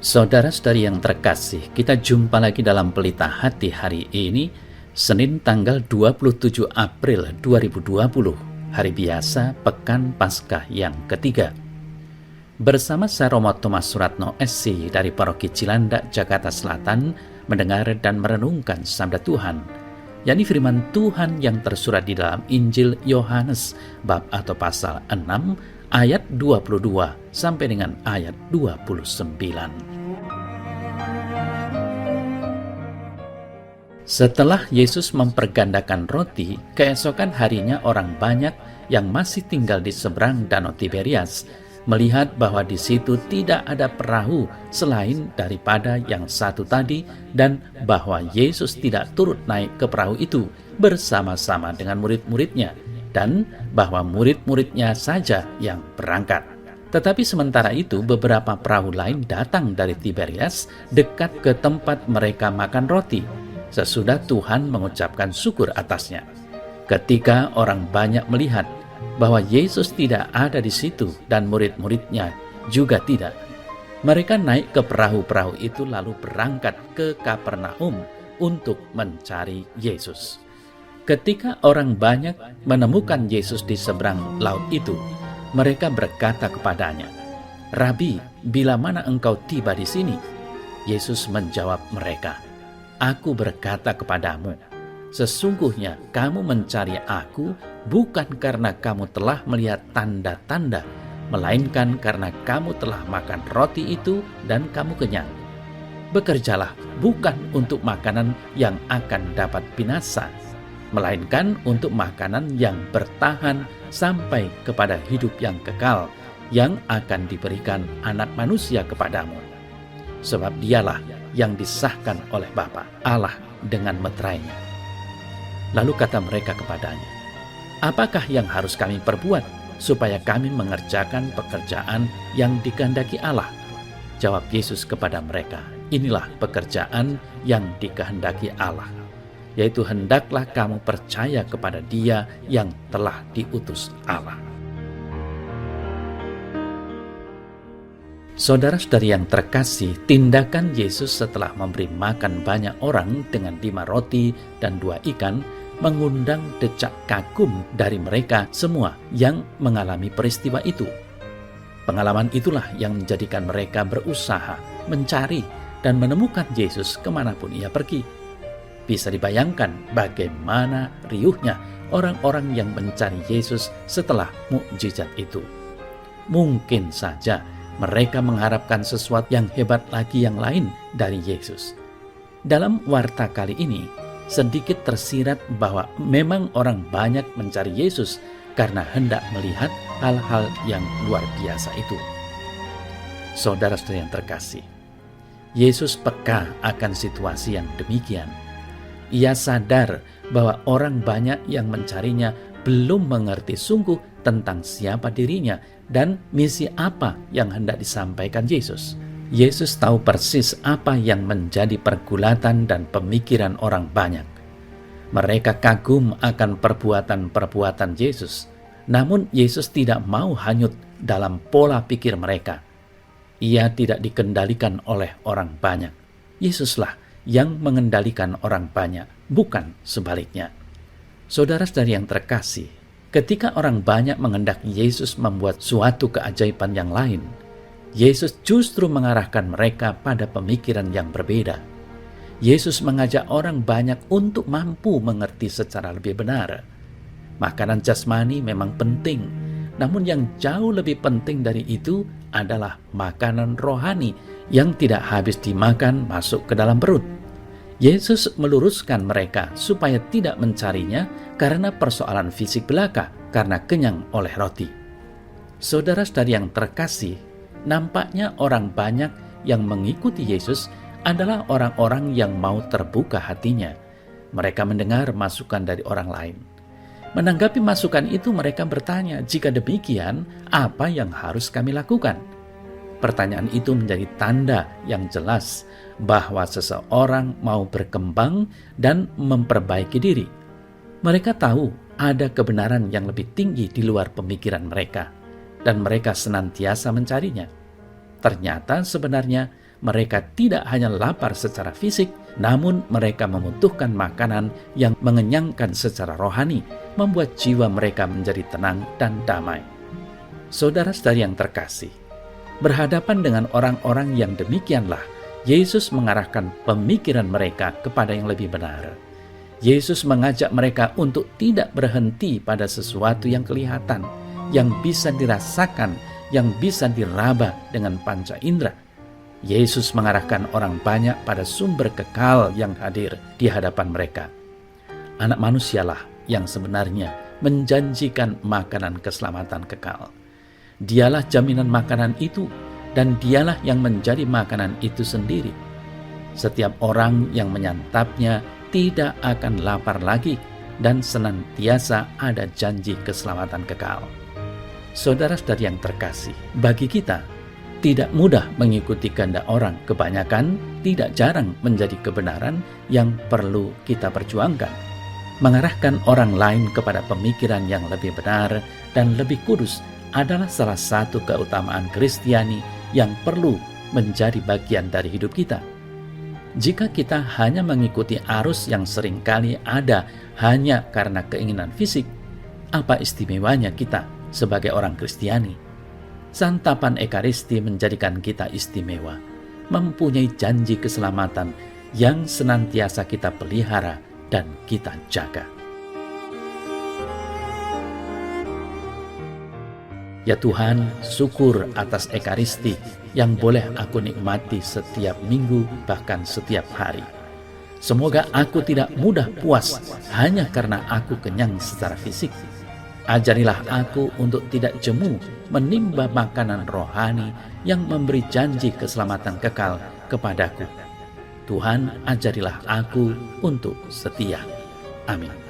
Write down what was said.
Saudara-saudari yang terkasih, kita jumpa lagi dalam Pelita Hati hari ini, Senin tanggal 27 April 2020, hari biasa Pekan Paskah yang ketiga. Bersama saya Romo Thomas Suratno SC dari Paroki Cilandak, Jakarta Selatan, mendengar dan merenungkan sabda Tuhan, yakni firman Tuhan yang tersurat di dalam Injil Yohanes bab atau pasal 6 ayat 22 sampai dengan ayat 29. Setelah Yesus mempergandakan roti, keesokan harinya orang banyak yang masih tinggal di seberang Danau Tiberias melihat bahwa di situ tidak ada perahu selain daripada yang satu tadi, dan bahwa Yesus tidak turut naik ke perahu itu bersama-sama dengan murid-muridnya, dan bahwa murid-muridnya saja yang berangkat. Tetapi sementara itu beberapa perahu lain datang dari Tiberias dekat ke tempat mereka makan roti, sesudah Tuhan mengucapkan syukur atasnya. Ketika orang banyak melihat bahwa Yesus tidak ada di situ dan murid-muridnya juga tidak, mereka naik ke perahu-perahu itu lalu berangkat ke Kapernaum untuk mencari Yesus. Ketika orang banyak menemukan Yesus di seberang laut itu, mereka berkata kepadanya, "Rabi, bila mana engkau tiba di sini?" Yesus menjawab mereka, "Aku berkata kepadamu, sesungguhnya kamu mencari aku bukan karena kamu telah melihat tanda-tanda, melainkan karena kamu telah makan roti itu dan kamu kenyang. Bekerjalah bukan untuk makanan yang akan dapat binasa, melainkan untuk makanan yang bertahan sampai kepada hidup yang kekal, yang akan diberikan Anak Manusia kepadamu. Sebab dialah yang disahkan oleh Bapa Allah dengan meterainya." Lalu kata mereka kepadanya, "Apakah yang harus kami perbuat supaya kami mengerjakan pekerjaan yang dikehendaki Allah?" Jawab Yesus kepada mereka, "Inilah pekerjaan yang dikehendaki Allah, yaitu hendaklah kamu percaya kepada Dia yang telah diutus Allah." Saudara-saudari yang terkasih, tindakan Yesus setelah memberi makan banyak orang dengan 5 roti dan 2 ikan mengundang decak kagum dari mereka semua yang mengalami peristiwa itu. Pengalaman itulah yang menjadikan mereka berusaha mencari dan menemukan Yesus kemanapun ia pergi. Bisa dibayangkan bagaimana riuhnya orang-orang yang mencari Yesus setelah mukjizat itu. Mungkin saja mereka mengharapkan sesuatu yang hebat lagi yang lain dari Yesus. Dalam warta kali ini, sedikit tersirat bahwa memang orang banyak mencari Yesus karena hendak melihat hal-hal yang luar biasa itu. Saudara-saudara yang terkasih, Yesus peka akan situasi yang demikian. Ia sadar bahwa orang banyak yang mencarinya belum mengerti sungguh tentang siapa dirinya dan misi apa yang hendak disampaikan Yesus. Yesus tahu persis apa yang menjadi pergulatan dan pemikiran orang banyak. Mereka kagum akan perbuatan-perbuatan Yesus, namun Yesus tidak mau hanyut dalam pola pikir mereka. Ia tidak dikendalikan oleh orang banyak. Yesuslah yang mengendalikan orang banyak, bukan sebaliknya. Saudara-saudari yang terkasih, ketika orang banyak menghendaki Yesus membuat suatu keajaiban yang lain, Yesus justru mengarahkan mereka pada pemikiran yang berbeda. Yesus mengajak orang banyak untuk mampu mengerti secara lebih benar. Makanan jasmani memang penting, namun yang jauh lebih penting dari itu adalah makanan rohani yang tidak habis dimakan masuk ke dalam perut. Yesus meluruskan mereka supaya tidak mencarinya karena persoalan fisik belaka, karena kenyang oleh roti. Saudara-saudari yang terkasih, nampaknya orang banyak yang mengikuti Yesus adalah orang-orang yang mau terbuka hatinya. Mereka mendengar masukan dari orang lain. Menanggapi masukan itu mereka bertanya, "Jika demikian, apa yang harus kami lakukan?" Pertanyaan itu menjadi tanda yang jelas bahwa seseorang mau berkembang dan memperbaiki diri. Mereka tahu ada kebenaran yang lebih tinggi di luar pemikiran mereka, dan mereka senantiasa mencarinya. Ternyata sebenarnya mereka tidak hanya lapar secara fisik, namun mereka membutuhkan makanan yang mengenyangkan secara rohani, membuat jiwa mereka menjadi tenang dan damai. Saudara-saudari yang terkasih, berhadapan dengan orang-orang yang demikianlah, Yesus mengarahkan pemikiran mereka kepada yang lebih benar. Yesus mengajak mereka untuk tidak berhenti pada sesuatu yang kelihatan, yang bisa dirasakan, yang bisa diraba dengan panca indera. Yesus mengarahkan orang banyak pada sumber kekal yang hadir di hadapan mereka. Anak manusialah yang sebenarnya menjanjikan makanan keselamatan kekal. Dialah jaminan makanan itu, dan dialah yang menjadi makanan itu sendiri. Setiap orang yang menyantapnya tidak akan lapar lagi, dan senantiasa ada janji keselamatan kekal. Saudara-saudari yang terkasih, bagi kita tidak mudah mengikuti kehendak orang. Kebanyakan tidak jarang menjadi kebenaran yang perlu kita perjuangkan. Mengarahkan orang lain kepada pemikiran yang lebih benar dan lebih kudus adalah salah satu keutamaan Kristiani yang perlu menjadi bagian dari hidup kita. Jika kita hanya mengikuti arus yang seringkali ada hanya karena keinginan fisik, apa istimewanya kita sebagai orang Kristiani? Santapan Ekaristi menjadikan kita istimewa, mempunyai janji keselamatan yang senantiasa kita pelihara dan kita jaga. Ya Tuhan, syukur atas Ekaristi yang boleh aku nikmati setiap minggu, bahkan setiap hari. Semoga aku tidak mudah puas hanya karena aku kenyang secara fisik. Ajarilah aku untuk tidak jemu menimba makanan rohani yang memberi janji keselamatan kekal kepadaku. Tuhan, ajarilah aku untuk setia. Amin.